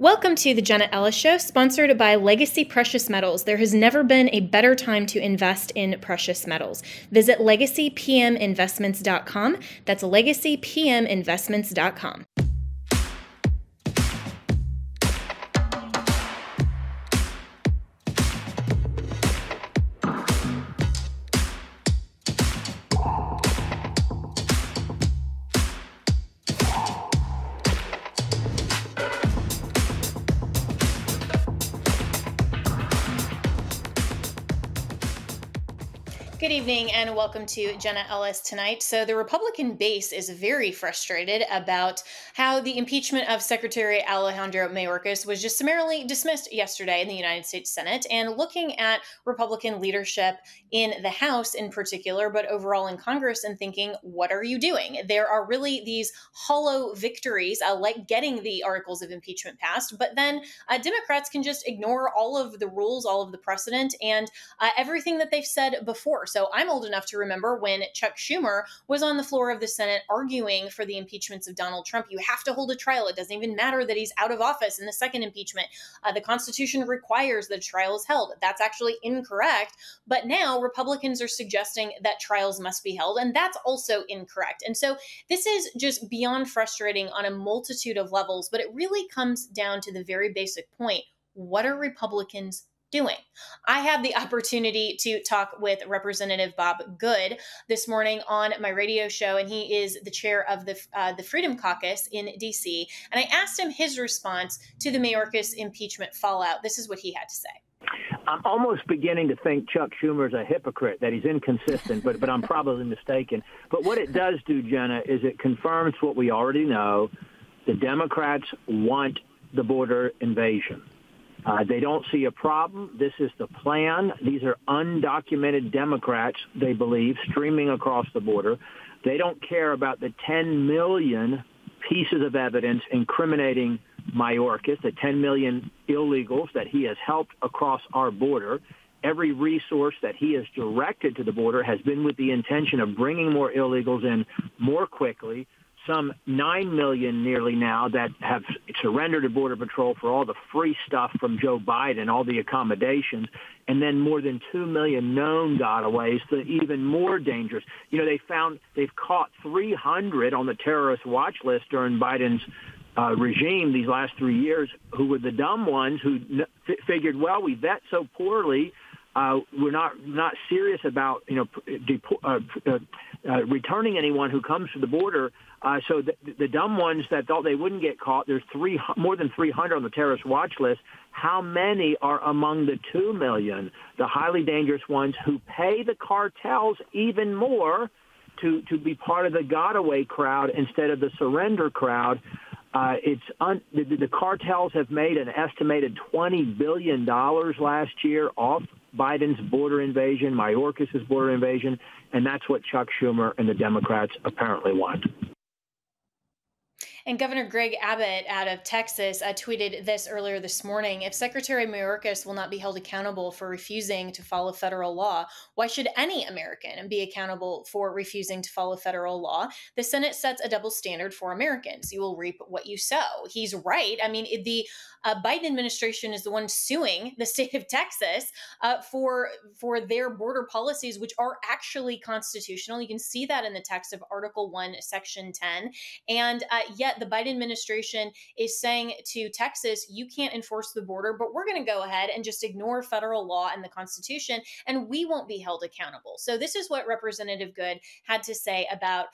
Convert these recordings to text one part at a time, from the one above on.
Welcome to the Jenna Ellis Show, sponsored by Legacy Precious Metals. There has never been a better time to invest in precious metals. Visit legacypminvestments.com. That's legacypminvestments.com. Good evening and welcome to Jenna Ellis tonight. So the Republican base is very frustrated about how the impeachment of Secretary Alejandro Mayorkas was just summarily dismissed yesterday in the United States Senate, and looking at Republican leadership in the House in particular, but overall in Congress, and thinking, what are you doing? There are really these hollow victories like getting the articles of impeachment passed, but then Democrats can just ignore all of the rules, all of the precedent, and everything that they've said before. So I'm old enough to remember when Chuck Schumer was on the floor of the Senate arguing for the impeachments of Donald Trump. You have to hold a trial. It doesn't even matter that he's out of office in the second impeachment. The Constitution requires that a trial is held. That's actually incorrect. But now Republicans are suggesting that trials must be held, and that's also incorrect. And so this is just beyond frustrating on a multitude of levels, but it really comes down to the very basic point. What are Republicans doing? I had the opportunity to talk with Representative Bob Good this morning on my radio show, and he is the chair of the Freedom Caucus in D.C. And I asked him his response to the Mayorkas impeachment fallout. This is what he had to say. I'm almost beginning to think Chuck Schumer is a hypocrite, that he's inconsistent, but I'm probably mistaken. But what it does do, Jenna, is it confirms what we already know. The Democrats want the border invasion. They don't see a problem. This is the plan. These are undocumented Democrats, they believe, streaming across the border. They don't care about the 10 million pieces of evidence incriminating Mayorkis, the 10 million illegals that he has helped across our border. Every resource that he has directed to the border has been with the intention of bringing more illegals in more quickly. Some 9 million nearly now that have surrendered to Border Patrol for all the free stuff from Joe Biden, all the accommodations, and then more than 2 million known gotaways, the even more dangerous. You know, they've caught 300 on the terrorist watch list during Biden's regime these last 3 years, who were the dumb ones who figured, well, we vet so poorly. We're not serious about returning anyone who comes to the border. So the dumb ones that thought they wouldn't get caught, there's more than 300 on the terrorist watch list. How many are among the 2 million, the highly dangerous ones who pay the cartels even more to be part of the Gotaway crowd instead of the surrender crowd? The cartels have made an estimated $20 billion last year off Biden's border invasion, Mayorkas' border invasion, and that's what Chuck Schumer and the Democrats apparently want. And Governor Greg Abbott out of Texas tweeted this earlier this morning. If Secretary Mayorkas will not be held accountable for refusing to follow federal law, why should any American be accountable for refusing to follow federal law? The Senate sets a double standard for Americans. You will reap what you sow. He's right. I mean, the Biden administration is the one suing the state of Texas for their border policies, which are actually constitutional. You can see that in the text of Article 1, Section 10. And yet the Biden administration is saying to Texas, you can't enforce the border, but we're going to go ahead and just ignore federal law and the Constitution, and we won't be held accountable. So this is what Representative Good had to say about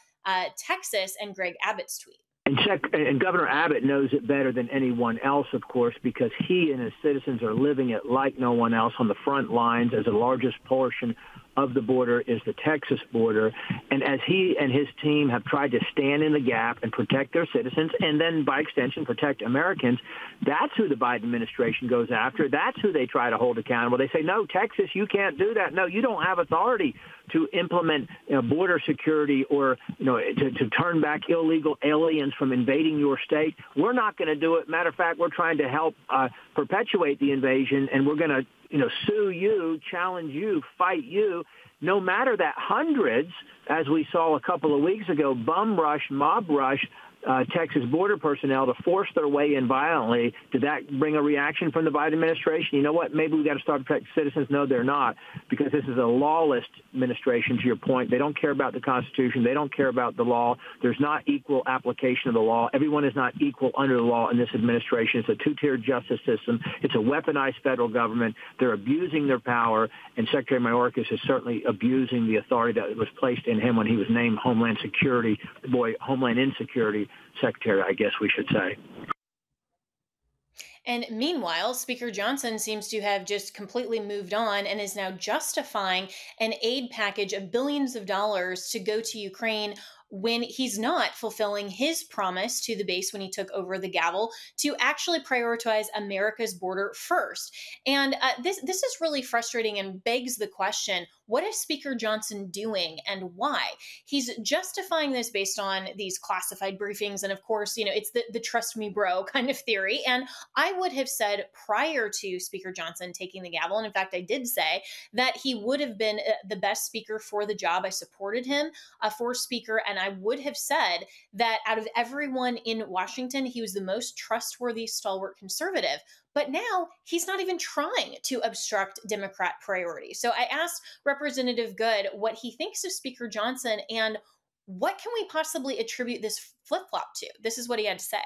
Texas and Greg Abbott's tweet. And Governor Abbott knows it better than anyone else, of course, because he and his citizens are living it like no one else on the front lines, as the largest portion of the border is the Texas border. And as he and his team have tried to stand in the gap and protect their citizens, and then by extension protect Americans, that's who the Biden administration goes after. That's who they try to hold accountable. They say, no, Texas, you can't do that. No, you don't have authority to implement border security or to turn back illegal aliens from invading your state. We're not going to do it. Matter of fact, we're trying to help perpetuate the invasion, and we're going to sue you, challenge you, fight you, no matter that hundreds, as we saw a couple of weeks ago, bum rush, mob rush Texas border personnel to force their way in violently. Did that bring a reaction from the Biden administration? You know what? Maybe we got to start protecting citizens. No, they're not, because this is a lawless administration, to your point. They don't care about the Constitution. They don't care about the law. There's not equal application of the law. Everyone is not equal under the law in this administration. It's a two-tiered justice system. It's a weaponized federal government. They're abusing their power, and Secretary Mayorkas is certainly abusing the authority that was placed in him when he was named Homeland Insecurity Secretary, I guess we should say. And meanwhile, Speaker Johnson seems to have just completely moved on and is now justifying an aid package of billions of dollars to go to Ukraine when he's not fulfilling his promise to the base when he took over the gavel to actually prioritize America's border first. And this is really frustrating and begs the question, what is Speaker Johnson doing and why? He's justifying this based on these classified briefings. And of course, it's the trust me bro kind of theory. And I would have said prior to Speaker Johnson taking the gavel, and in fact, I did say that he would have been the best speaker for the job. I supported him for speaker, and I would have said that out of everyone in Washington, he was the most trustworthy, stalwart conservative. But now he's not even trying to obstruct Democrat priorities. So I asked Representative Good what he thinks of Speaker Johnson and what can we possibly attribute this flip-flop to? This is what he had to say.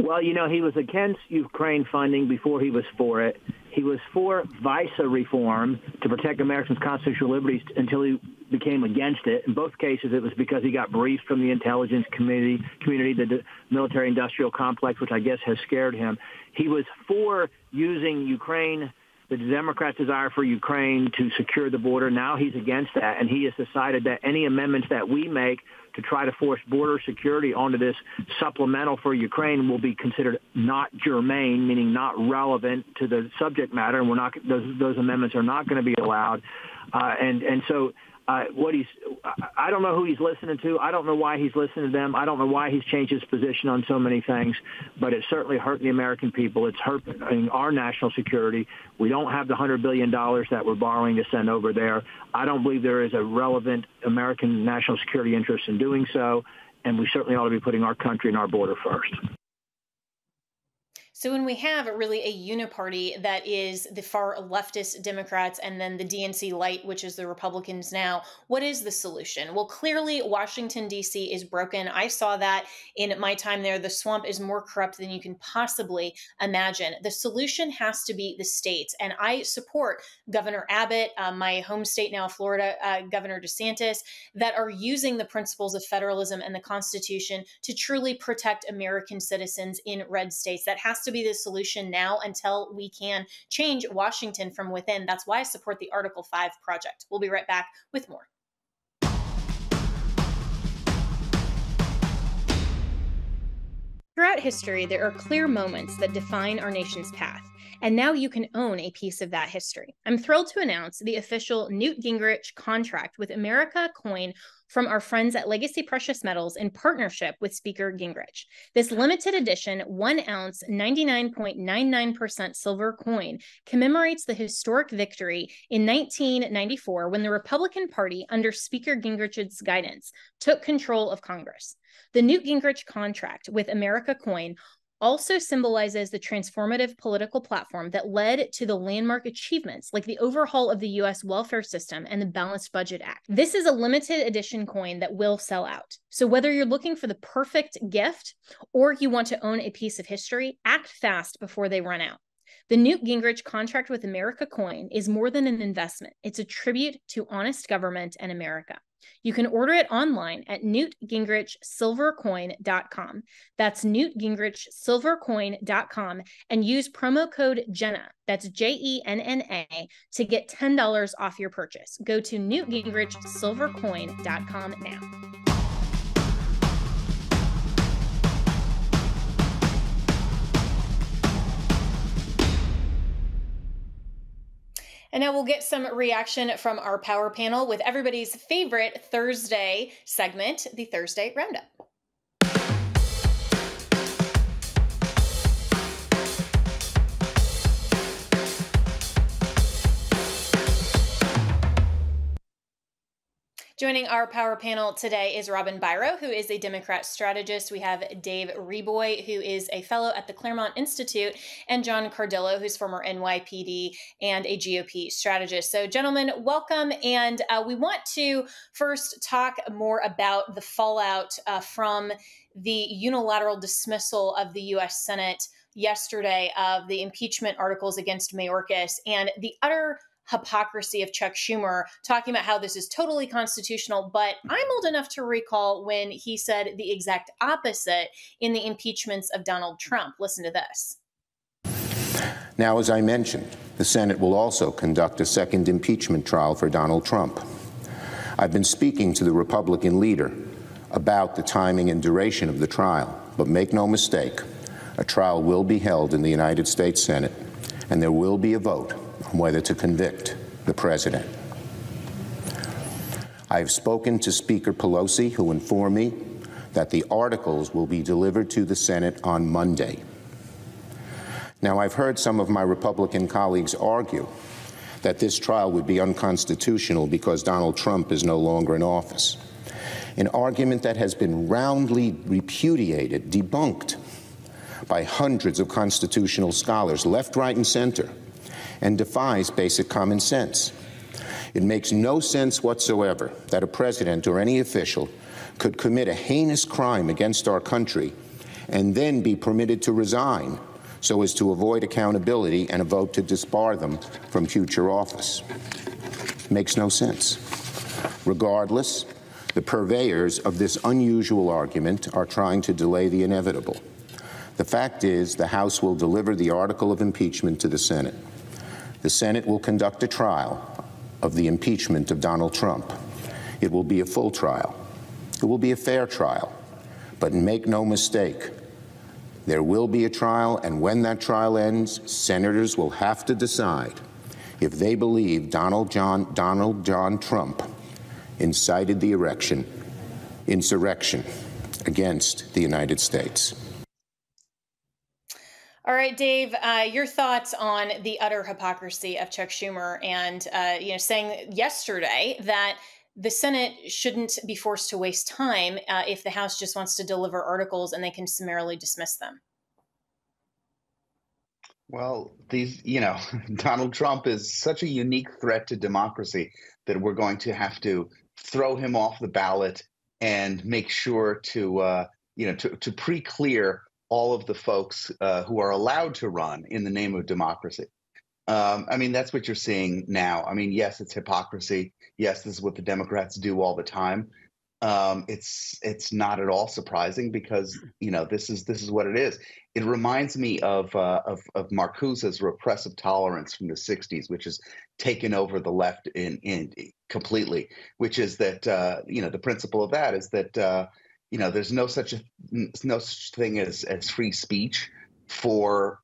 Well, he was against Ukraine funding before he was for it. He was for visa reform to protect Americans' constitutional liberties until he became against it. In both cases, it was because he got briefed from the intelligence community, the military-industrial complex, which I guess has scared him. He was for using Ukraine, the Democrats' desire for Ukraine to secure the border. Now he's against that, and he has decided that any amendments that we make to try to force border security onto this supplemental for Ukraine will be considered not germane, meaning not relevant to the subject matter, and those amendments are not going to be allowed. So I don't know who he's listening to. I don't know why he's listening to them. I don't know why he's changed his position on so many things, but it's certainly hurting the American people. It's hurting our national security. We don't have the $100 billion that we're borrowing to send over there. I don't believe there is a relevant American national security interest in doing so, and we certainly ought to be putting our country and our border first. So when we have really a uniparty that is the far leftist Democrats and then the DNC light, which is the Republicans now, what is the solution? Well, clearly Washington, D.C. is broken. I saw that in my time there. The swamp is more corrupt than you can possibly imagine. The solution has to be the states. And I support Governor Abbott, my home state now, Florida, Governor DeSantis, that are using the principles of federalism and the Constitution to truly protect American citizens in red states. That has to be the solution now until we can change Washington from within. That's why I support the Article 5 project. We'll be right back with more. Throughout history, there are clear moments that define our nation's path, and now you can own a piece of that history. I'm thrilled to announce the official Newt Gingrich contract with America coin from our friends at Legacy Precious Metals in partnership with Speaker Gingrich. This limited edition 1 ounce 99.99% silver coin commemorates the historic victory in 1994 when the Republican Party, under Speaker Gingrich's guidance, took control of Congress. The Newt Gingrich contract with America coin also symbolizes the transformative political platform that led to the landmark achievements like the overhaul of the U.S. welfare system and the Balanced Budget Act. This is a limited edition coin that will sell out. So whether you're looking for the perfect gift or you want to own a piece of history, act fast before they run out. The Newt Gingrich contract with America coin is more than an investment. It's a tribute to honest government and America. You can order it online at newtgingrichsilvercoin.com. That's newtgingrichsilvercoin.com and use promo code Jenna, that's JENNA, to get $10 off your purchase. Go to newtgingrichsilvercoin.com now. And now we'll get some reaction from our power panel with everybody's favorite Thursday segment, the Thursday Roundup. Joining our power panel today is Robin Biro, who is a Democrat strategist. We have Dave Reaboi, who is a fellow at the Claremont Institute, and John Cardillo, who's former NYPD and a GOP strategist. So, gentlemen, welcome. And we want to first talk more about the fallout from the unilateral dismissal of the U.S. Senate yesterday of the impeachment articles against Mayorkis and the utter hypocrisy of Chuck Schumer talking about how this is totally constitutional. But I'm old enough to recall when he said the exact opposite in the impeachments of Donald Trump. Listen to this. Now, as I mentioned, the Senate will also conduct a second impeachment trial for Donald Trump. I've been speaking to the Republican leader about the timing and duration of the trial, but make no mistake, a trial will be held in the United States Senate, and there will be a vote on whether to convict the president. I have spoken to Speaker Pelosi, who informed me that the articles will be delivered to the Senate on Monday. Now, I've heard some of my Republican colleagues argue that this trial would be unconstitutional because Donald Trump is no longer in office, an argument that has been roundly repudiated, debunked by hundreds of constitutional scholars, left, right, and center, and defies basic common sense. It makes no sense whatsoever that a president or any official could commit a heinous crime against our country and then be permitted to resign so as to avoid accountability and a vote to disbar them from future office. Makes no sense. Regardless, the purveyors of this unusual argument are trying to delay the inevitable. The fact is, the House will deliver the article of impeachment to the Senate. The Senate will conduct a trial of the impeachment of Donald Trump. It will be a full trial. It will be a fair trial. But make no mistake, there will be a trial, and when that trial ends, senators will have to decide if they believe Donald John Trump incited the insurrection against the United States. All right, Dave, your thoughts on the utter hypocrisy of Chuck Schumer and, saying yesterday that the Senate shouldn't be forced to waste time if the House just wants to deliver articles and they can summarily dismiss them. Well, Donald Trump is such a unique threat to democracy that we're going to have to throw him off the ballot and make sure to pre-clear all of the folks who are allowed to run in the name of democracy. That's what you're seeing now. Yes, it's hypocrisy. Yes, this is what the Democrats do all the time. It's not at all surprising because this is what it is. It reminds me of Marcuse's repressive tolerance from the '60s, which has taken over the left in completely. Which is that the principle of that is that there's no such thing as free speech for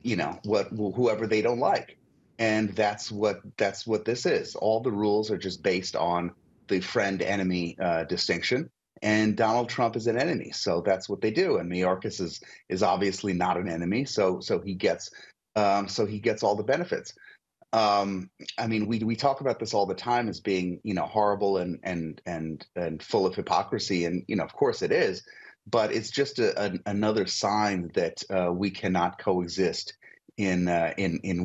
whoever they don't like, and that's what this is. All the rules are just based on the friend-enemy distinction, and Donald Trump is an enemy, so that's what they do. And Mayorkis is obviously not an enemy, so he gets all the benefits. We talk about this all the time as being horrible and full of hypocrisy, and of course it is, but it's just another sign that we cannot coexist in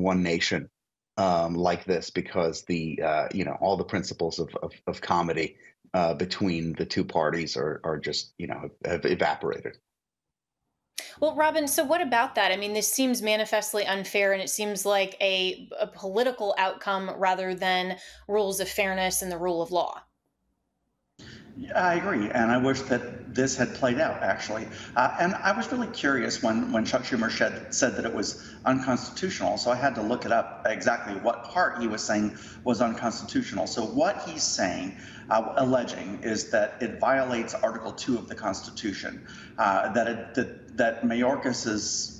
one nation. Like this, because all the principles of comedy between the two parties are just have evaporated. Well, Robin, so what about that? This seems manifestly unfair, and it seems like a political outcome rather than rules of fairness and the rule of law. I agree, and I wish that this had played out, actually. And I was really curious when Chuck Schumer said that it was unconstitutional, so I had to look it up exactly what part he was saying was unconstitutional. So what he's saying, alleging, is that it violates Article 2 of the Constitution, that Mayorkas's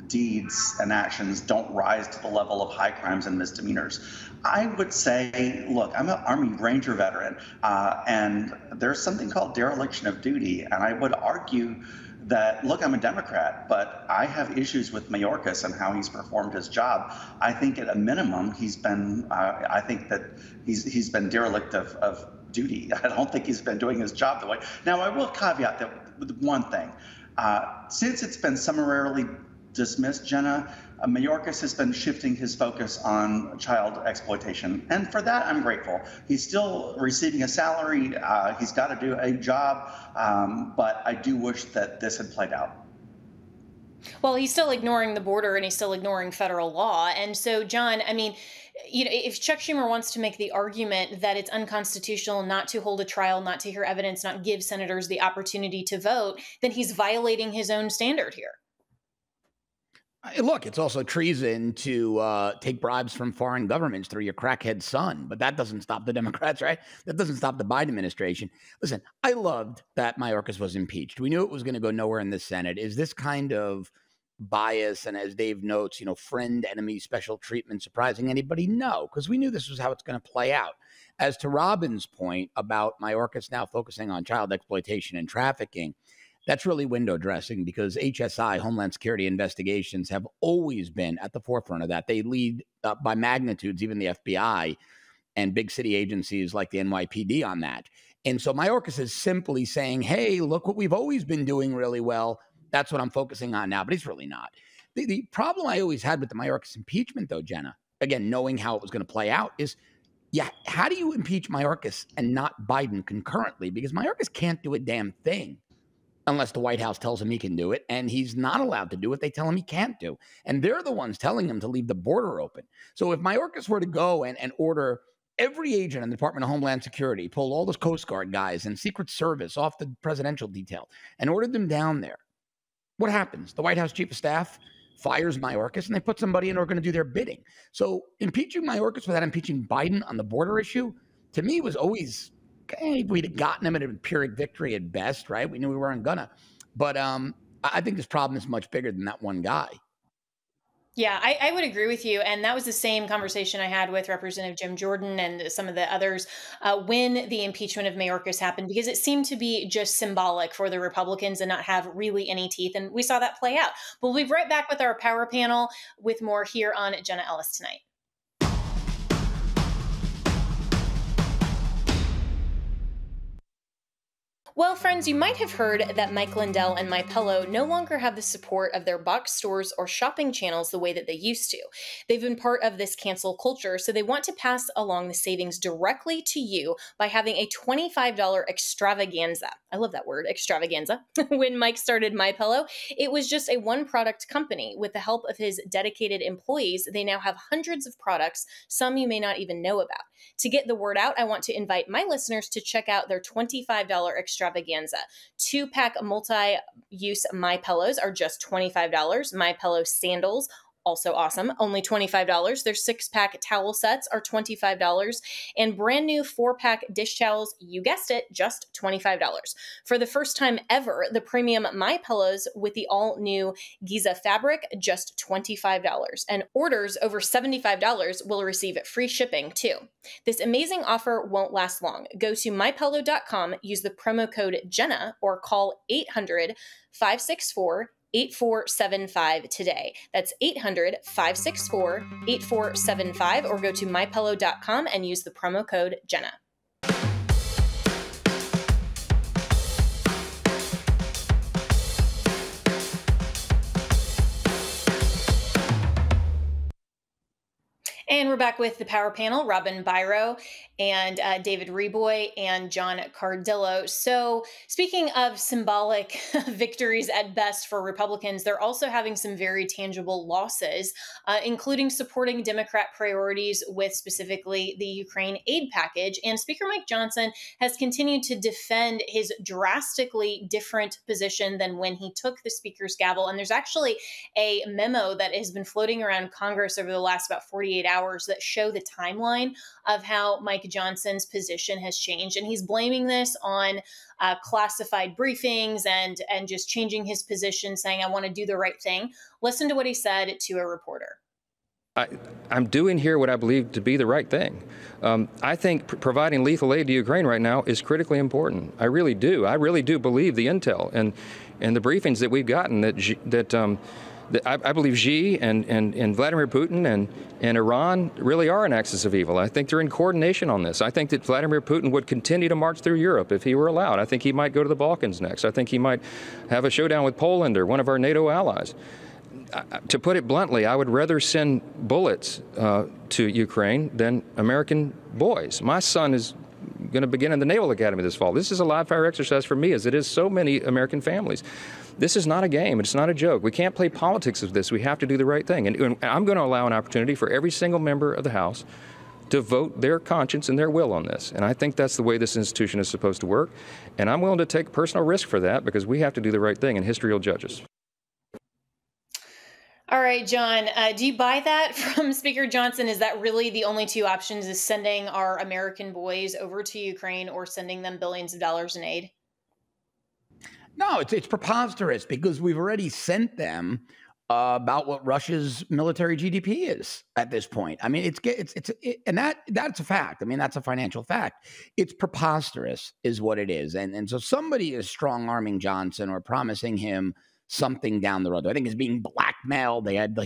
deeds and actions don't rise to the level of high crimes and misdemeanors. I would say, look, I'm an Army Ranger veteran, and there's something called dereliction of duty. And I would argue that, look, I'm a Democrat, but I have issues with Mayorkas and how he's performed his job. I think at a minimum, he's been derelict of duty. I don't think he's been doing his job the way. Now, I will caveat that with one thing. Since it's been summarily dismissed, Jenna, Mayorkas has been shifting his focus on child exploitation. And for that, I'm grateful. He's still receiving a salary. He's got to do a job. But I do wish that this had played out. Well, he's still ignoring the border and he's still ignoring federal law. And so, John, I mean, if Chuck Schumer wants to make the argument that it's unconstitutional not to hold a trial, not to hear evidence, not give senators the opportunity to vote, then he's violating his own standard here. Look, it's also treason to take bribes from foreign governments through your crackhead son, but that doesn't stop the Democrats, right? That doesn't stop the Biden administration. Listen, I loved that Mayorkas was impeached. We knew it was going to go nowhere in the Senate. Is this kind of bias and, as Dave notes, friend, enemy, special treatment surprising anybody? No, because we knew this was how it's going to play out. As to Robin's point about Mayorkas now focusing on child exploitation and trafficking, that's really window dressing, because HSI, Homeland Security investigations, have always been at the forefront of that. They lead by magnitudes, even the FBI and big city agencies like the NYPD on that. And so Mayorkas is simply saying, hey, look what we've always been doing really well. That's what I'm focusing on now. But he's really not. The problem I always had with the Mayorkas impeachment, though, Jenna, again, knowing how it was going to play out, is, how do you impeach Mayorkas and not Biden concurrently? Because Mayorkas can't do a damn thing unless the White House tells him he can do it, and he's not allowed to do what they tell him he can't do. And they're the ones telling him to leave the border open. So if Mayorkas were to go and order every agent in the Department of Homeland Security, pull all those Coast Guard guys and Secret Service off the presidential detail and ordered them down there, what happens? The White House chief of staff fires Mayorkas and they put somebody in who are going to do their bidding. So impeaching Mayorkas without impeaching Biden on the border issue, to me, was always, okay, we'd have gotten him at a Pyrrhic victory at best, right? We knew we weren't gonna. But I think this problem is much bigger than that one guy. Yeah, I would agree with you. And that was the same conversation I had with Representative Jim Jordan and some of the others when the impeachment of Mayorkas happened, because it seemed to be just symbolic for the Republicans and not have really any teeth. And we saw that play out. But we'll be right back with our power panel with more here on Jenna Ellis Tonight. Well, friends, you might have heard that Mike Lindell and MyPillow no longer have the support of their box stores or shopping channels the way that they used to. They've been part of this cancel culture, so they want to pass along the savings directly to you by having a $25 extravaganza. I love that word, extravaganza. When Mike started MyPillow, it was just a one-product company. With the help of his dedicated employees, they now have hundreds of products, some you may not even know about. To get the word out, I want to invite my listeners to check out their $25 extravaganza. 2-pack multi-use MyPillows are just $25. MyPillow sandals, also awesome, only $25. Their 6-pack towel sets are $25. And brand new 4-pack dish towels, you guessed it, just $25. For the first time ever, the premium MyPillows with the all-new Giza fabric, just $25. And orders over $75 will receive free shipping too. This amazing offer won't last long. Go to mypillow.com, use the promo code Jenna, or call 800-564-8475 today. That's 800-564-8475, or go to mypillow.com and use the promo code Jenna. And we're back with the power panel, Robin Biro and David Reaboi and John Cardillo. So speaking of symbolic victories at best for Republicans, they're also having some very tangible losses, including supporting Democrat priorities with specifically the Ukraine aid package. And Speaker Mike Johnson has continued to defend his drastically different position than when he took the speaker's gavel. And there's actually a memo that has been floating around Congress over the last about 48 hours that show the timeline of how Mike Johnson's position has changed. And he's blaming this on classified briefings and just changing his position, saying, I want to do the right thing. Listen to what he said to a reporter. I'm doing here what I believe to be the right thing. I think providing lethal aid to Ukraine right now is critically important. I really do. I really do believe the intel and the briefings that we've gotten that I believe Xi and Vladimir Putin and Iran really are an axis of evil. I think they're in coordination on this. I think that Vladimir Putin would continue to march through Europe if he were allowed. I think he might go to the Balkans next. I think he might have a showdown with Poland or one of our NATO allies. To put it bluntly, I would rather send bullets to Ukraine than American boys. My son is going to begin in the Naval Academy this fall. This is a live fire exercise for me, as it is so many American families. This is not a game. It's not a joke. We can't play politics of this. We have to do the right thing. And I'm going to allow an opportunity for every single member of the House to vote their conscience and their will on this. And I think that's the way this institution is supposed to work. And I'm willing to take personal risk for that because we have to do the right thing, and history will judge us. All right, John, do you buy that from Speaker Johnson? Is that really the only two options, is sending our American boys over to Ukraine or sending them billions of dollars in aid? No, it's preposterous because we've already sent them about what Russia's military GDP is at this point. I mean, that's a fact. I mean, that's a financial fact. It's preposterous is what it is. And so somebody is strong-arming Johnson or promising him something down the road. I think he's being blackmailed. They had,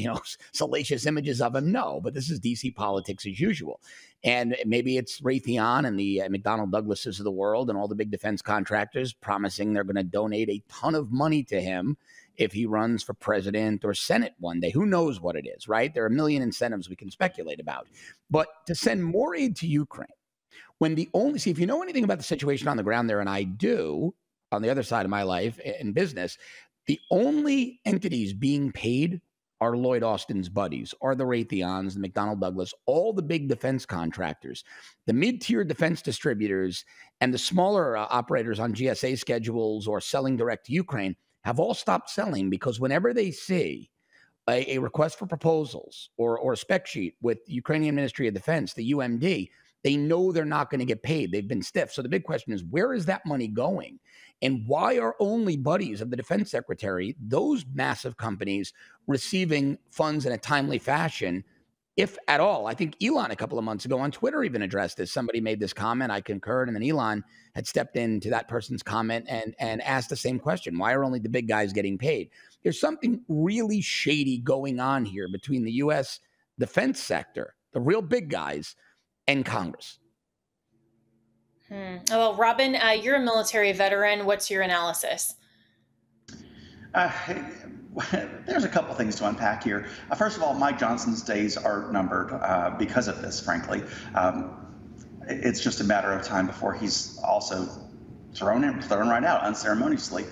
salacious images of him. No, but this is DC politics as usual. And maybe it's Raytheon and the McDonnell Douglases of the world and all the big defense contractors promising they're going to donate a ton of money to him if he runs for president or Senate one day. Who knows what it is, right? There are a million incentives we can speculate about. But to send more aid to Ukraine, when if you know anything about the situation on the ground there, and I do, on the other side of my life in business, the only entities being paid are Lloyd Austin's buddies, are the Raytheons, the McDonnell Douglas, all the big defense contractors, the mid-tier defense distributors, and the smaller operators on GSA schedules or selling direct to Ukraine have all stopped selling because whenever they see a request for proposals or a spec sheet with the Ukrainian Ministry of Defense, the UMD, they know they're not going to get paid. They've been stiff. So the big question is, where is that money going? And why are only buddies of the defense secretary, those massive companies, receiving funds in a timely fashion, if at all? I think Elon a couple of months ago on Twitter even addressed this. Somebody made this comment. I concurred. And then Elon had stepped into that person's comment and asked the same question. Why are only the big guys getting paid? There's something really shady going on here between the U.S. defense sector, the real big guys, and Congress. Well, Robin, you're a military veteran. What's your analysis? There's a couple things to unpack here. First of all, Mike Johnson's days are numbered because of this, frankly. It's just a matter of time before he's also thrown right out unceremoniously,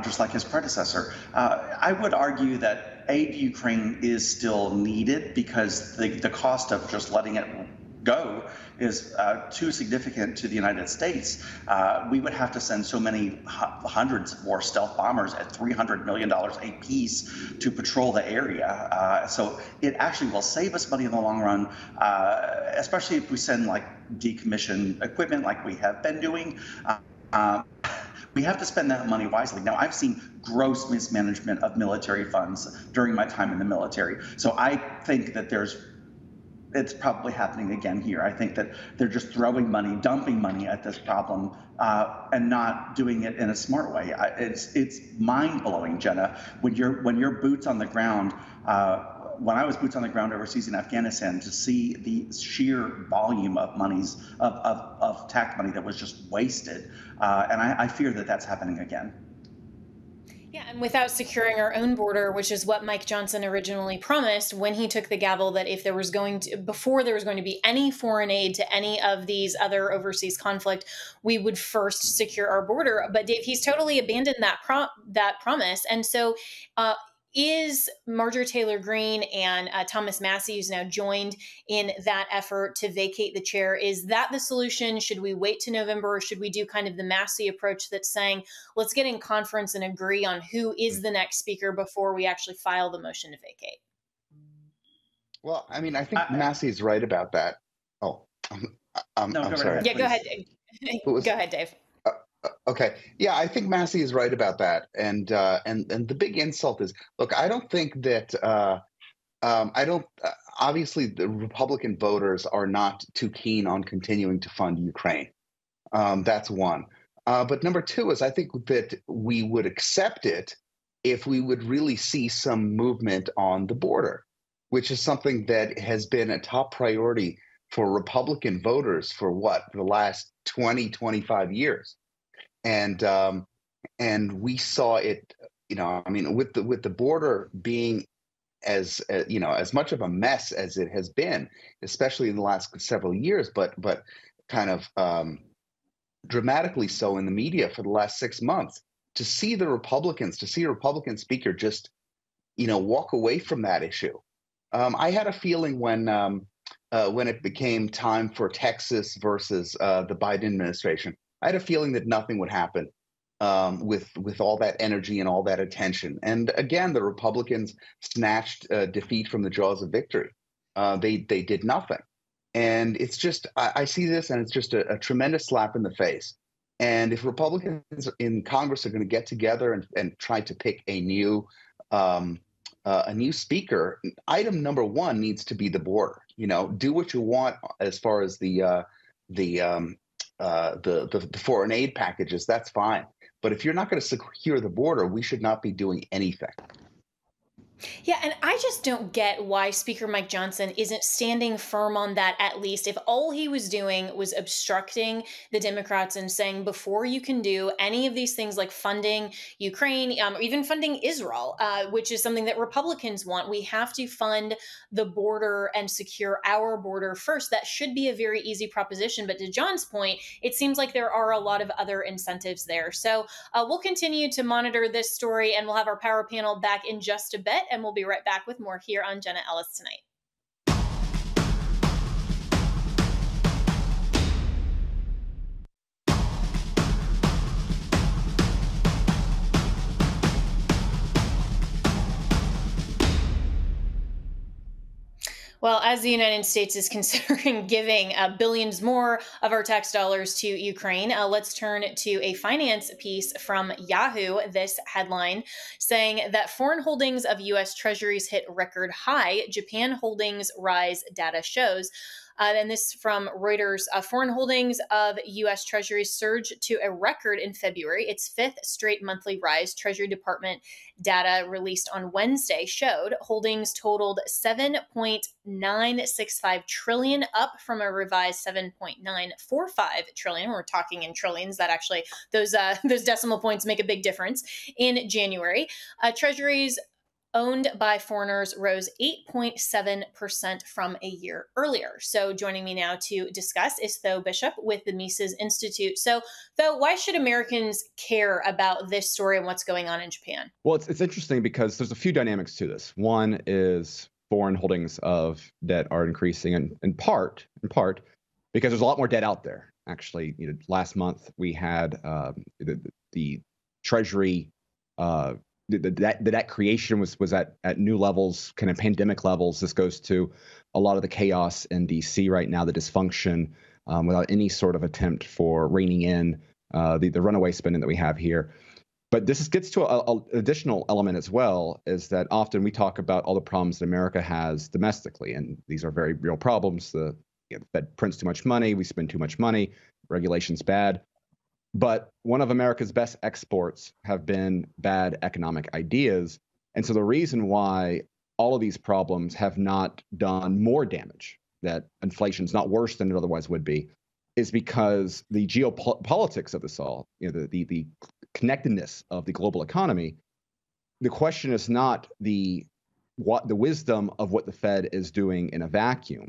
just like his predecessor. I would argue that aid to Ukraine is still needed because the cost of just letting it go is too significant to the United States. We would have to send so many hundreds more stealth bombers at $300 million a piece to patrol the area. So it actually will save us money in the long run, especially if we send like decommissioned equipment like we have been doing. We have to spend that money wisely. Now, I've seen gross mismanagement of military funds during my time in the military. So I think that it's probably happening again here. I think that they're just throwing money, dumping money at this problem, and not doing it in a smart way. It's mind-blowing, Jenna, when you're boots on the ground. When I was boots on the ground overseas in Afghanistan, to see the sheer volume of of tax money that was just wasted, and I fear that that's happening again. Yeah, and without securing our own border, which is what Mike Johnson originally promised when he took the gavel, that if there was before there was going to be any foreign aid to any of these other overseas conflict, we would first secure our border. But Dave, he's totally abandoned that promise. And so is Marjorie Taylor Greene and Thomas Massie, who's now joined in that effort to vacate the chair, is that the solution? Should we wait to November, or should we do kind of the Massie approach that's saying, let's get in conference and agree on who is the next speaker before we actually file the motion to vacate? Well, I mean, I think Massie's right about that. Oh, I'm sorry. Yeah, go ahead. Go ahead, Dave. Okay. Yeah, I think Massie is right about that. And the big insult is, look, I don't think that obviously the Republican voters are not too keen on continuing to fund Ukraine. That's one. But number two is I think that we would accept it if we would really see some movement on the border, which is something that has been a top priority for Republican voters for the last 20, 25 years. And we saw it, I mean, with the border being as much of a mess as it has been, especially in the last several years, but kind of dramatically so in the media for the last 6 months, to see a Republican speaker just walk away from that issue. I had a feeling when it became time for Texas versus the Biden administration, I had a feeling that nothing would happen with all that energy and all that attention. And again, the Republicans snatched defeat from the jaws of victory. They did nothing. And it's just, I see this, and it's just a tremendous slap in the face. And if Republicans in Congress are going to get together and try to pick a new speaker, item number one needs to be the border. Do what you want as far as the foreign aid packages. That's fine. But if you're not going to secure the border, we should not be doing anything. Yeah, and I just don't get why Speaker Mike Johnson isn't standing firm on that, at least. If all he was doing was obstructing the Democrats and saying, before you can do any of these things like funding Ukraine, or even funding Israel, which is something that Republicans want, we have to fund the border and secure our border first. That should be a very easy proposition. But to John's point, it seems like there are a lot of other incentives there. So we'll continue to monitor this story, and we'll have our power panel back in just a bit. And we'll be right back with more here on Jenna Ellis Tonight. Well, as the United States is considering giving billions more of our tax dollars to Ukraine, let's turn to a finance piece from Yahoo. This headline saying that foreign holdings of U.S. Treasuries hit record high. Japan holdings rise, data shows. And this from Reuters. Foreign holdings of U.S. Treasuries surged to a record in February, its fifth straight monthly rise. Treasury Department data released on Wednesday showed holdings totaled $7.965 trillion, up from a revised $7.945 trillion. We're talking in trillions. That actually, those decimal points make a big difference. In January, Treasuries owned by foreigners rose 8.7% from a year earlier. So joining me now to discuss is Tho Bishop with the Mises Institute. So Tho, why should Americans care about this story and what's going on in Japan? Well, it's interesting because there's a few dynamics to this. One is foreign holdings of debt are increasing in part because there's a lot more debt out there. Actually, last month we had the Treasury the debt creation was at new levels, kind of pandemic levels. This goes to a lot of the chaos in DC right now, the dysfunction, without any sort of attempt for reining in the runaway spending that we have here. But this gets to an additional element as well, is that often we talk about all the problems that America has domestically, and these are very real problems. The Fed prints too much money, we spend too much money, regulation's bad. But one of America's best exports have been bad economic ideas. And so the reason why all of these problems have not done more damage, that inflation's not worse than it otherwise would be, is because the geopolitics of this all, the connectedness of the global economy, the question is not the wisdom of what the Fed is doing in a vacuum.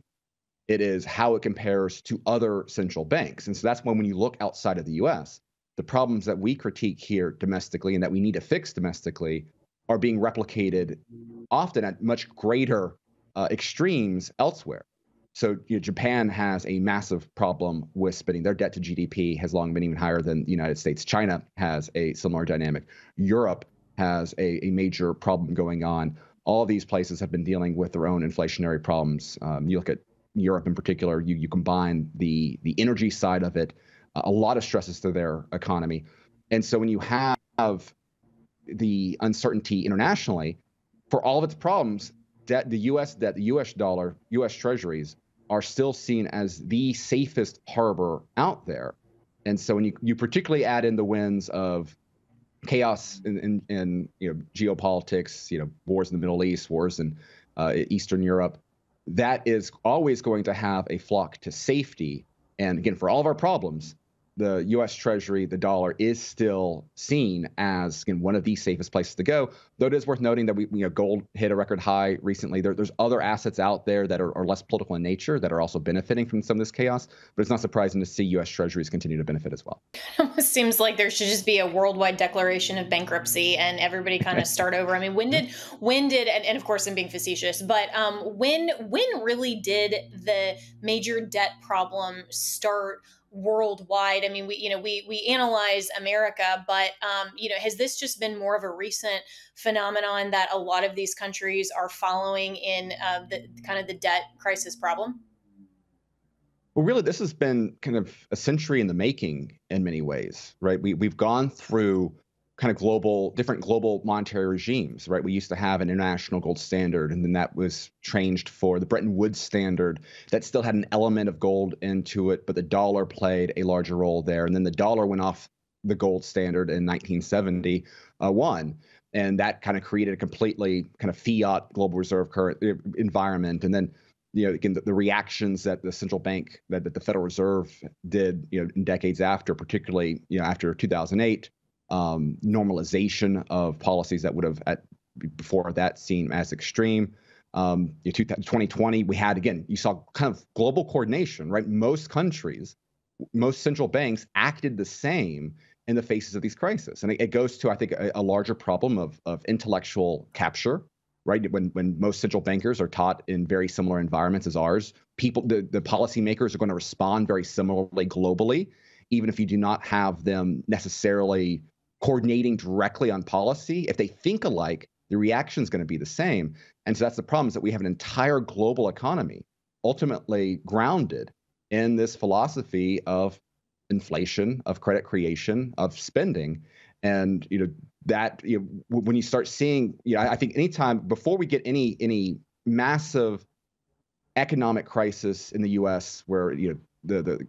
It is how it compares to other central banks. And so that's when you look outside of the US, the problems that we critique here domestically and that we need to fix domestically are being replicated often at much greater extremes elsewhere. So Japan has a massive problem with spending. Their debt to GDP has long been even higher than the United States. China has a similar dynamic. Europe has a major problem going on. All of these places have been dealing with their own inflationary problems. You look at Europe in particular, you combine the energy side of it, a lot of stresses to their economy. And so when you have the uncertainty internationally, for all of its problems, the US debt, the US dollar, US treasuries are still seen as the safest harbor out there. And so when you particularly add in the winds of chaos in geopolitics, wars in the Middle East, wars in Eastern Europe, that is always going to have a flock to safety. And again, for all of our problems, the U.S. Treasury, the dollar, is still seen as one of the safest places to go. Though it is worth noting that gold hit a record high recently. There's other assets out there that are less political in nature that are also benefiting from some of this chaos. But it's not surprising to see U.S. Treasuries continue to benefit as well. It almost seems like there should just be a worldwide declaration of bankruptcy and everybody kind of start over. I mean, when did, and of course I'm being facetious, but when really did the major debt problem start worldwide? I mean, we analyze America, but has this just been more of a recent phenomenon that a lot of these countries are following in the debt crisis problem? Well, really, this has been kind of a century in the making in many ways, right? We've gone through kind of different global monetary regimes, right? We used to have an international gold standard, and then that was changed for the Bretton Woods standard that still had an element of gold into it, but the dollar played a larger role there. And then the dollar went off the gold standard in 1971, and that kind of created a completely kind of fiat global reserve current environment. And then again, the reactions that the central bank, that the Federal Reserve did, in decades after, particularly, after 2008, normalization of policies that would have before that seemed as extreme. 2020, we had, again, you saw kind of global coordination, right? Most countries, most central banks acted the same in the faces of these crises. And it goes to, I think, a larger problem of intellectual capture, right? When most central bankers are taught in very similar environments as ours, the policymakers are going to respond very similarly globally, even if you do not have them necessarily coordinating directly on policy. If they think alike, the reaction is going to be the same. And so that's the problem, is that we have an entire global economy ultimately grounded in this philosophy of inflation, of credit creation, of spending. And when you start seeing, I think anytime before we get any massive economic crisis in the U.S. where the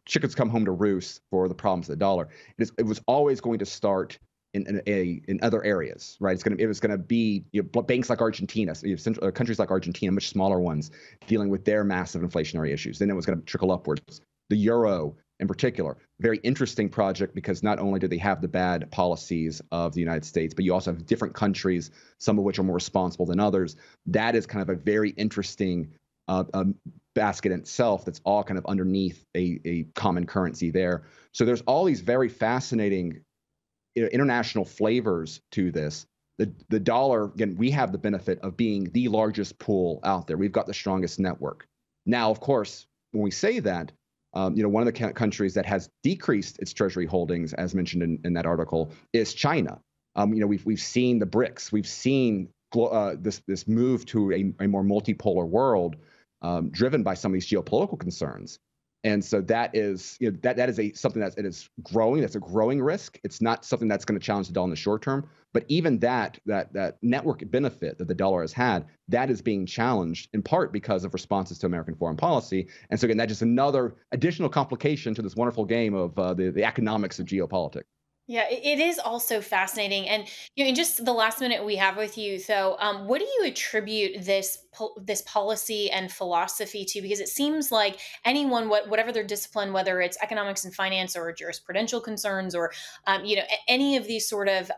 chickens come home to roost for the problems of the dollar, it was always going to start in other areas, right? It was going to be banks like Argentina, countries like Argentina, much smaller ones, dealing with their massive inflationary issues. Then it was going to trickle upwards. The euro, in particular, very interesting project, because not only do they have the bad policies of the United States, but you also have different countries, some of which are more responsible than others. That is kind of a very interesting basket in itself that's all kind of underneath a common currency there. So there's all these very fascinating international flavors to this. The dollar, again, we have the benefit of being the largest pool out there. We've got the strongest network. Now, of course, when we say that, one of the countries that has decreased its treasury holdings, as mentioned in that article, is China. We've seen the BRICS. We've seen this move to a more multipolar world, driven by some of these geopolitical concerns. And so that is something that is growing. That's a growing risk. It's not something that's going to challenge the dollar in the short term. But even that network benefit that the dollar has had, that is being challenged in part because of responses to American foreign policy. And so again, that's just another additional complication to this wonderful game of the economics of geopolitics. Yeah, it is also fascinating. And in just the last minute we have with you, Tho, what do you attribute this policy and philosophy to? Because it seems like anyone, whatever their discipline, whether it's economics and finance or jurisprudential concerns or any of these sort of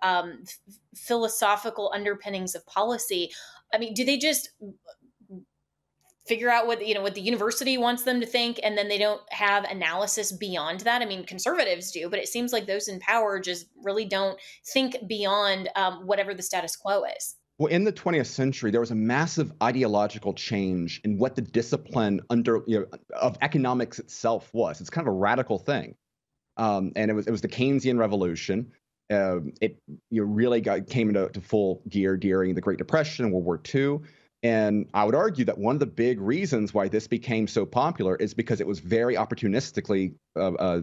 philosophical underpinnings of policy, I mean, do they just figure out what the university wants them to think, and then they don't have analysis beyond that? I mean, conservatives do, but it seems like those in power just really don't think beyond whatever the status quo is. Well, in the 20th century, there was a massive ideological change in what the discipline of economics itself was. It's kind of a radical thing, and it was the Keynesian revolution. It really came into full gear during the Great Depression and World War II. And I would argue that one of the big reasons why this became so popular is because it was very opportunistically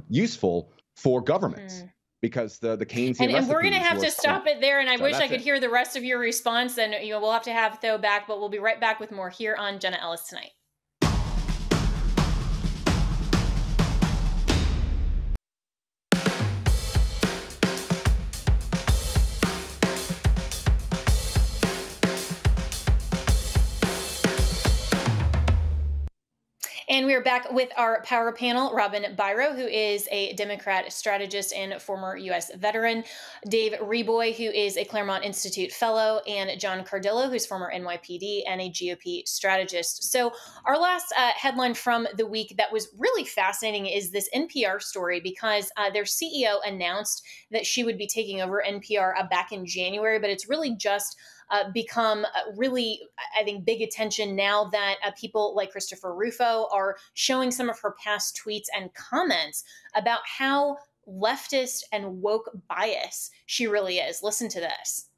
useful for governments. Because the Keynesian and we're going to have to stop it there. And I wish I could hear the rest of your response. And we'll have to have Tho back, but we'll be right back with more here on Jenna Ellis Tonight. And we are back with our power panel, Robin Biro, who is a Democrat strategist and former U.S. veteran, Dave Reaboi, who is a Claremont Institute fellow, and John Cardillo, who's former NYPD and a GOP strategist. So our last headline from the week that was really fascinating is this NPR story, because their CEO announced that she would be taking over NPR back in January, but it's really just become really, I think, big attention now that people like Christopher Rufo are showing some of her past tweets and comments about how leftist and woke bias she really is. Listen to this.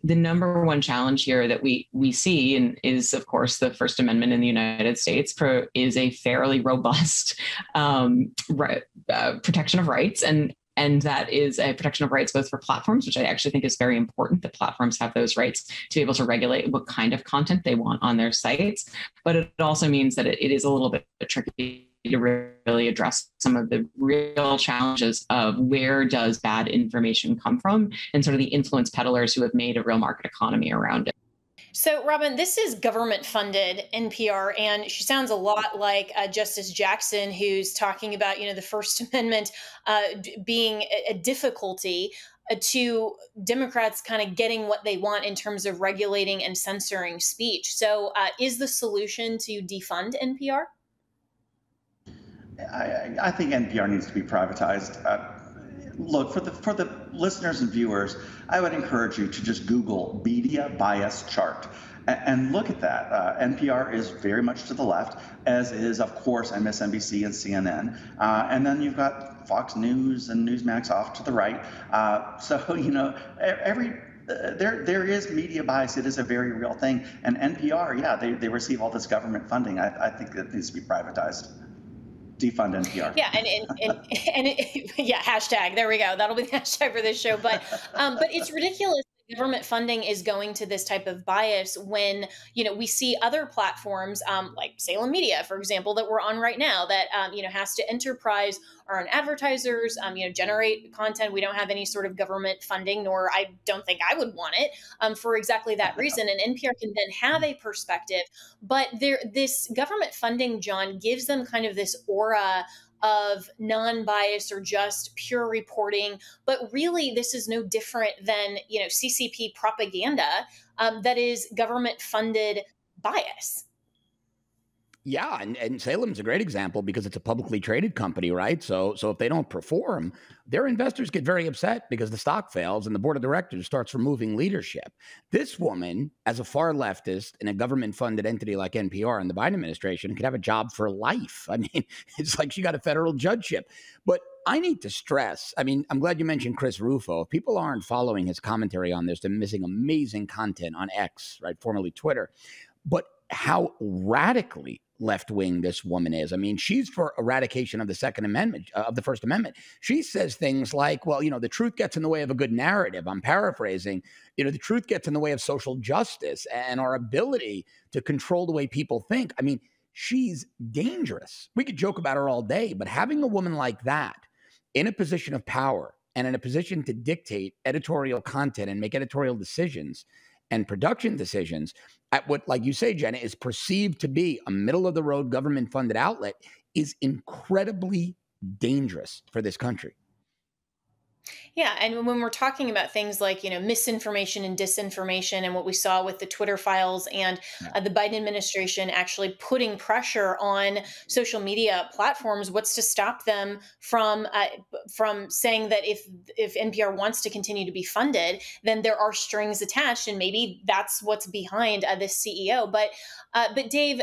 The number one challenge here that we see and is, of course, the First Amendment in the United States is a fairly robust protection of rights. And that is a protection of rights both for platforms, which I actually think is very important, that platforms have those rights to be able to regulate what kind of content they want on their sites. But it also means that it is a little bit tricky to really address some of the real challenges of where does bad information come from and sort of the influence peddlers who have made a real market economy around it. So, Robin, this is government-funded NPR, and she sounds a lot like Justice Jackson, who's talking about, the First Amendment being a difficulty to Democrats kind of getting what they want in terms of regulating and censoring speech. So, is the solution to defund NPR? I think NPR needs to be privatized. Look, for the listeners and viewers, I would encourage you to just Google media bias chart and look at that. NPR is very much to the left, as is, of course, MSNBC and CNN. And then you've got Fox News and Newsmax off to the right. There is media bias. It is a very real thing. And NPR, they receive all this government funding. I think it needs to be privatized. Defund NPR. Yeah, yeah, hashtag. There we go. That'll be the hashtag for this show. But it's ridiculous. Government funding is going to this type of bias when, we see other platforms like Salem Media, for example, that we're on right now that, has to enterprise our own advertisers, generate content. We don't have any sort of government funding, nor I don't think I would want it for exactly that reason. And NPR can then have a perspective. But this government funding, John, gives them kind of this aura of non-bias or just pure reporting. But really, this is no different than, CCP propaganda that is government-funded bias. Yeah, and Salem's a great example because it's a publicly traded company, right? So if they don't perform, their investors get very upset because the stock fails and the board of directors starts removing leadership. This woman, as a far leftist in a government-funded entity like NPR and the Biden administration, could have a job for life. I mean, it's like she got a federal judgeship. But I need to stress, I'm glad you mentioned Chris Rufo. If people aren't following his commentary on this, they're missing amazing content on X, right, formerly Twitter. But how radically left-wing this woman is. She's for eradication of the Second Amendment, of the First Amendment. She says things like, well, the truth gets in the way of a good narrative. I'm paraphrasing. The truth gets in the way of social justice and our ability to control the way people think. She's dangerous. We could joke about her all day, but having a woman like that in a position of power and in a position to dictate editorial content and make editorial decisions and production decisions at what, like you say, Jenna, is perceived to be a middle-of-the-road government-funded outlet is incredibly dangerous for this country. Yeah, and when we're talking about things like, misinformation and disinformation and what we saw with the Twitter files and the Biden administration actually putting pressure on social media platforms, what's to stop them from saying that if NPR wants to continue to be funded, then there are strings attached, and maybe that's what's behind this CEO. But Dave,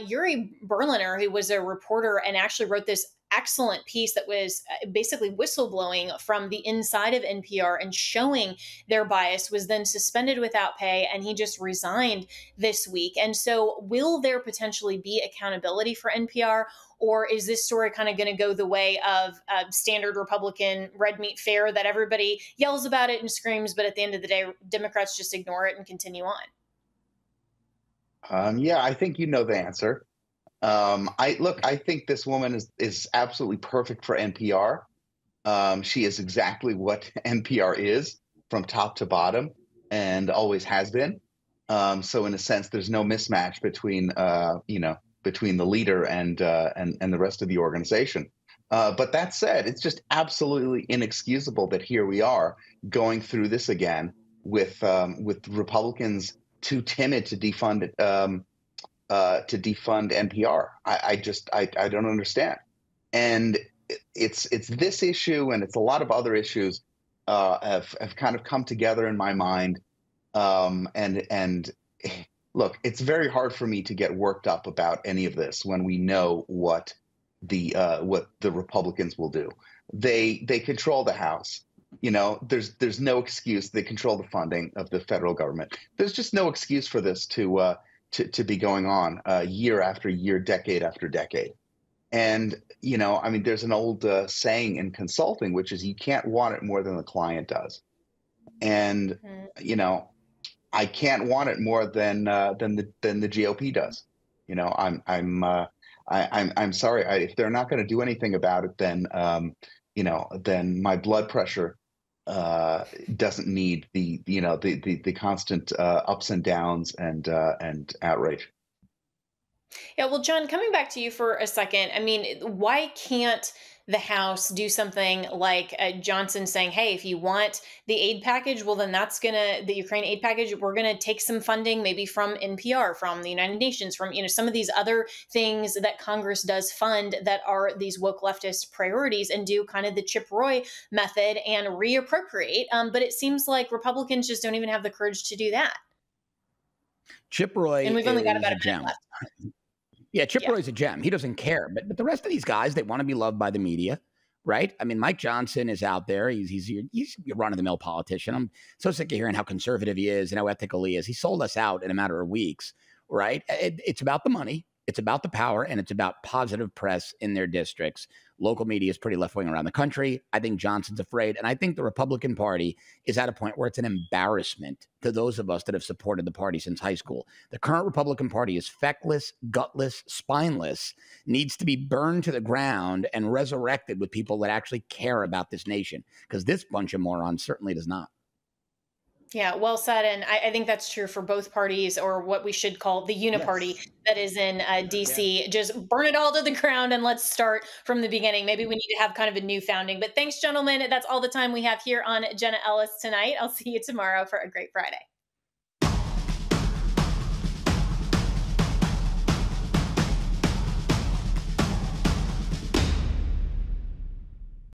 Yuri Berliner, who was a reporter and actually wrote this excellent piece that was basically whistleblowing from the inside of NPR and showing their bias, was then suspended without pay, and he just resigned this week. And so will there potentially be accountability for NPR, or is this story kind of going to go the way of standard Republican red meat fare that everybody yells about it and screams, but at the end of the day, Democrats just ignore it and continue on? I think you know the answer. I think this woman is absolutely perfect for NPR. She is exactly what NPR is from top to bottom and always has been. So in a sense, there's no mismatch between between the leader and the rest of the organization. But that said, it's just absolutely inexcusable that here we are going through this again with Republicans too timid to defund NPR. I don't understand. And it's this issue, and it's a lot of other issues have kind of come together in my mind. And look, it's very hard for me to get worked up about any of this when we know what the Republicans will do. They control the House. You know, there's no excuse. They control the funding of the federal government. There's just no excuse for this to be going on year after year, decade after decade. And, you know, I mean, there's an old saying in consulting, which is you can't want it more than the client does. And, you know, I can't want it more than the GOP does. You know, I'm sorry. If they're not going to do anything about it, then, you know, then my blood pressure doesn't need the constant ups and downs and outrage. Yeah, well, John, coming back to you for a second, I mean, why can't the House do something like Johnson saying, hey, if you want the aid package, well, then the Ukraine aid package, we're going to take some funding maybe from NPR, from the United Nations, from, you know, some of these other things that Congress does fund that are these woke leftist priorities, and do kind of the Chip Roy method and reappropriate. But it seems like Republicans just don't even have the courage to do that. Chip Roy And we've only got about a a minute gem. left. Yeah, Chip Roy's a gem. He doesn't care. But the rest of these guys, they want to be loved by the media, right? I mean, Mike Johnson is out there. He's a run-of-the-mill politician. I'm so sick of hearing how conservative he is and how ethical he is. He sold us out in a matter of weeks, right? It's about the money. It's about the power, and it's about positive press in their districts. Local media is pretty left-wing around the country. I think Johnson's afraid, and I think the Republican Party is at a point where it's an embarrassment to those of us that have supported the party since high school. The current Republican Party is feckless, gutless, spineless, needs to be burned to the ground and resurrected with people that actually care about this nation, because this bunch of morons certainly does not. Yeah, well said. And I think that's true for both parties, or what we should call the uniparty that is in DC. Yeah. Just burn it all to the ground and let's start from the beginning. Maybe we need to have kind of a new founding. But thanks, gentlemen. That's all the time we have here on Jenna Ellis tonight. I'll see you tomorrow for a great Friday.